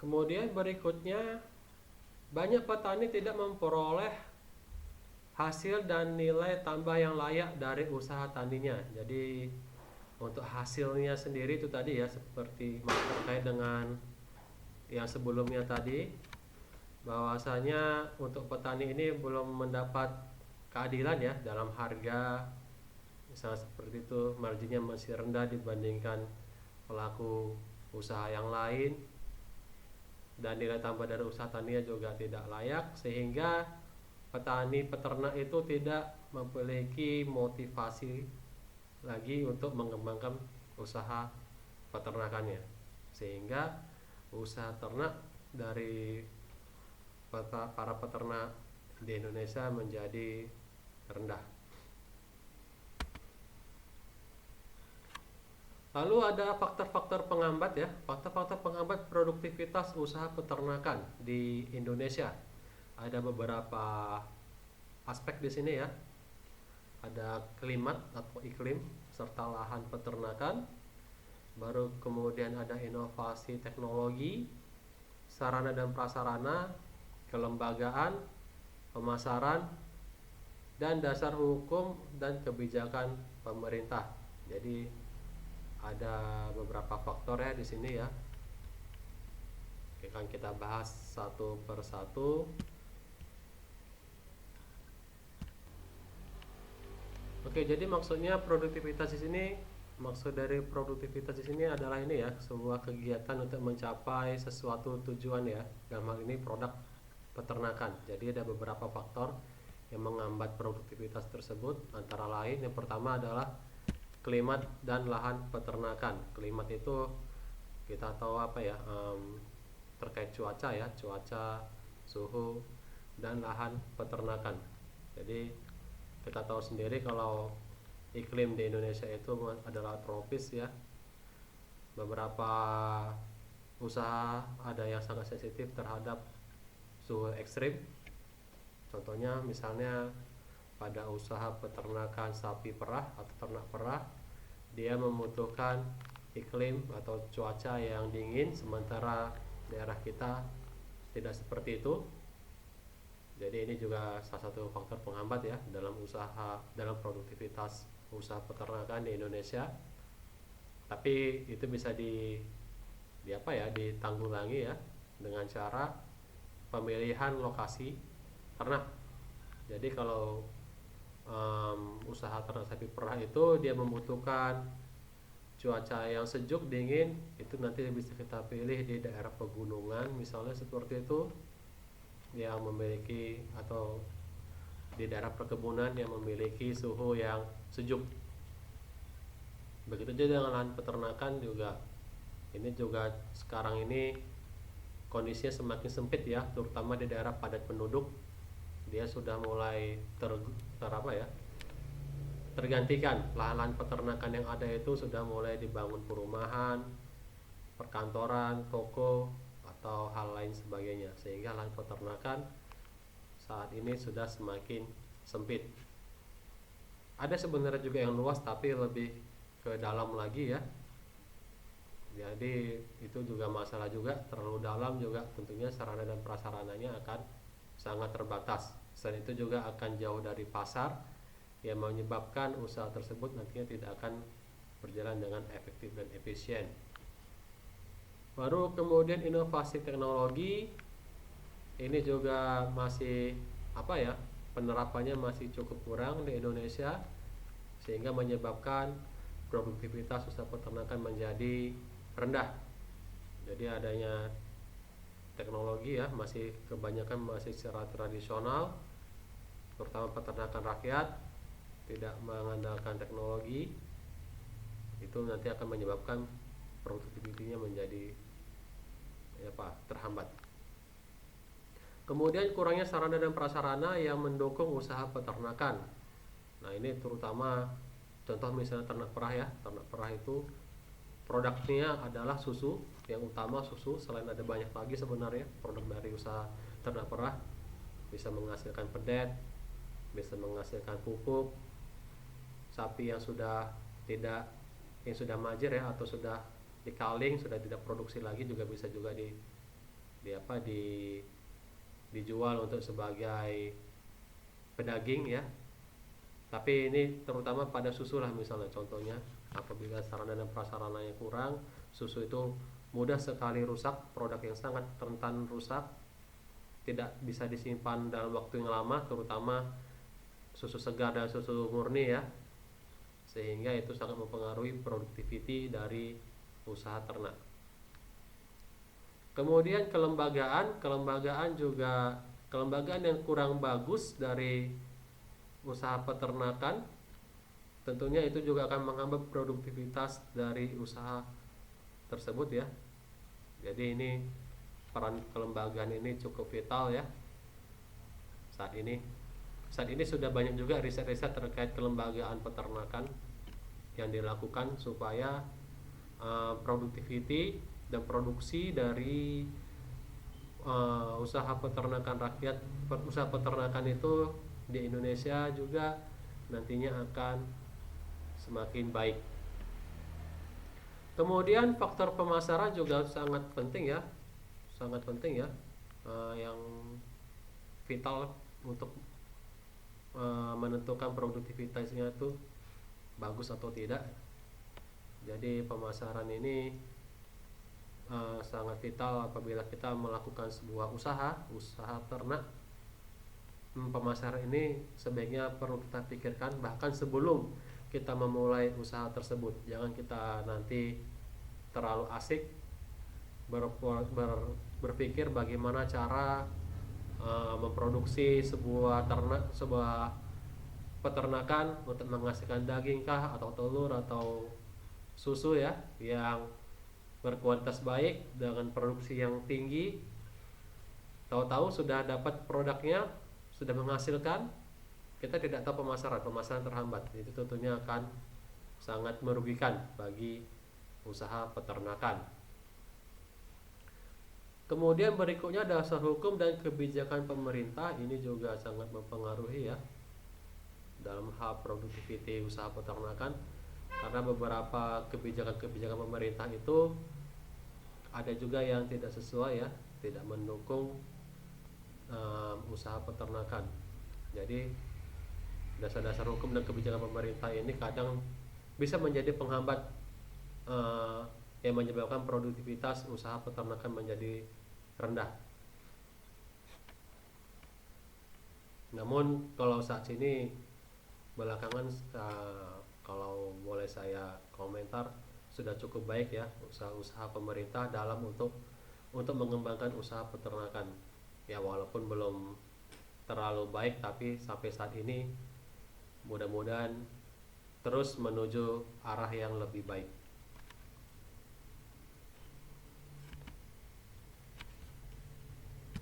Kemudian berikutnya, banyak petani tidak memperoleh hasil dan nilai tambah yang layak dari usaha taninya. Jadi untuk hasilnya sendiri itu tadi ya, seperti terkait dengan yang sebelumnya tadi, bahwasanya untuk petani ini belum mendapat keadilan ya dalam harga, misalnya seperti itu, marginnya masih rendah dibandingkan pelaku usaha yang lain, dan nilai tambah dari usaha taninya juga tidak layak, sehingga petani peternak itu tidak memiliki motivasi lagi untuk mengembangkan usaha peternakannya, sehingga usaha ternak dari para peternak di Indonesia menjadi rendah. Lalu ada faktor-faktor penghambat ya, faktor-faktor penghambat produktivitas usaha peternakan di Indonesia. Ada beberapa aspek di sini ya. Ada klimat atau iklim serta lahan peternakan. Baru kemudian ada inovasi teknologi, sarana dan prasarana, kelembagaan, pemasaran, dan dasar hukum dan kebijakan pemerintah. Jadi ada beberapa faktor ya di sini ya. Akan kita bahas satu persatu. Oke, jadi maksudnya produktivitas di sini, maksud dari produktivitas di sini adalah ini ya, sebuah kegiatan untuk mencapai sesuatu tujuan ya. Dalam hal ini produk peternakan. Jadi ada beberapa faktor yang menghambat produktivitas tersebut, antara lain yang pertama adalah klimat dan lahan peternakan. Klimat itu kita tahu apa ya, terkait cuaca ya, cuaca, suhu, dan lahan peternakan. Jadi kita tahu sendiri kalau iklim di Indonesia itu adalah tropis ya. Beberapa usaha ada yang sangat sensitif terhadap suhu ekstrim. Contohnya misalnya pada usaha peternakan sapi perah atau ternak perah, dia membutuhkan iklim atau cuaca yang dingin, sementara daerah kita tidak seperti itu. Jadi ini juga salah satu faktor penghambat ya dalam produktivitas usaha peternakan di Indonesia. Tapi itu bisa ditanggulangi ya dengan cara pemilihan lokasi ternak. Jadi kalau usaha ternak sapi perah itu dia membutuhkan cuaca yang sejuk dingin, itu nanti bisa kita pilih di daerah pegunungan misalnya seperti itu, yang memiliki, atau di daerah perkebunan yang memiliki suhu yang sejuk. Begitu juga dengan lahan peternakan juga. Ini juga sekarang ini kondisinya semakin sempit ya, terutama di daerah padat penduduk. Dia sudah mulai tergantikan. Lahan-lahan peternakan yang ada itu sudah mulai dibangun perumahan, perkantoran, toko, atau hal lain sebagainya, sehingga lahan peternakan saat ini sudah semakin sempit. Ada sebenarnya juga yang luas tapi lebih ke dalam lagi ya. Jadi itu juga masalah juga, terlalu dalam juga tentunya sarana dan prasarananya akan sangat terbatas. Selain itu juga akan jauh dari pasar, yang menyebabkan usaha tersebut nantinya tidak akan berjalan dengan efektif dan efisien. Baru kemudian inovasi teknologi, ini juga masih penerapannya masih cukup kurang di Indonesia, sehingga menyebabkan produktivitas usaha peternakan menjadi rendah. Jadi adanya teknologi ya kebanyakan masih secara tradisional, terutama peternakan rakyat tidak mengandalkan teknologi. Itu nanti akan menyebabkan produktivitinya menjadi terhambat. Kemudian kurangnya sarana dan prasarana yang mendukung usaha peternakan. Nah ini terutama contoh misalnya ternak perah ya. Ternak perah itu produknya adalah susu, yang utama susu. Selain ada banyak lagi sebenarnya produk dari usaha ternak perah, bisa menghasilkan pedet, bisa menghasilkan pupuk. Sapi yang sudah majir ya, atau sudah dikaling, sudah tidak produksi lagi, juga bisa juga di apa dijual untuk sebagai pedaging ya. Tapi ini terutama pada susu lah, misalnya contohnya apabila sarana dan prasarananya kurang, susu itu mudah sekali rusak, produk yang sangat rentan rusak, tidak bisa disimpan dalam waktu yang lama, terutama susu segar dan susu murni ya, sehingga itu sangat mempengaruhi productivity dari usaha ternak. Kemudian kelembagaan juga, kelembagaan yang kurang bagus dari usaha peternakan tentunya itu juga akan menghambat produktivitas dari usaha tersebut ya. Jadi ini peran kelembagaan ini cukup vital ya. Saat ini sudah banyak juga riset-riset terkait kelembagaan peternakan yang dilakukan supaya productivity dan produksi dari usaha peternakan rakyat, usaha peternakan itu di Indonesia juga nantinya akan semakin baik. Kemudian faktor pemasaran juga sangat penting ya, yang vital untuk menentukan produktivitasnya itu bagus atau tidak. Jadi pemasaran ini sangat vital apabila kita melakukan sebuah usaha ternak. Pemasaran ini sebaiknya perlu kita pikirkan bahkan sebelum kita memulai usaha tersebut. Jangan kita nanti terlalu asik berpikir bagaimana cara memproduksi sebuah peternakan untuk menghasilkan daging kah atau telur atau susu ya, yang berkualitas baik dengan produksi yang tinggi. Tahu-tahu sudah dapat produknya, sudah menghasilkan, kita tidak tahu pemasaran terhambat. Itu tentunya akan sangat merugikan bagi usaha peternakan. Kemudian berikutnya dasar hukum dan kebijakan pemerintah, ini juga sangat mempengaruhi ya dalam hal produktiviti usaha peternakan, karena beberapa kebijakan pemerintah itu ada juga yang tidak sesuai ya, tidak mendukung usaha peternakan. Jadi dasar-dasar hukum dan kebijakan pemerintah ini kadang bisa menjadi penghambat yang menyebabkan produktivitas usaha peternakan menjadi rendah. Namun kalau saat ini belakangan kalau boleh saya komentar, sudah cukup baik ya usaha-usaha pemerintah dalam untuk mengembangkan usaha peternakan. Ya walaupun belum terlalu baik, tapi sampai saat ini mudah-mudahan terus menuju arah yang lebih baik.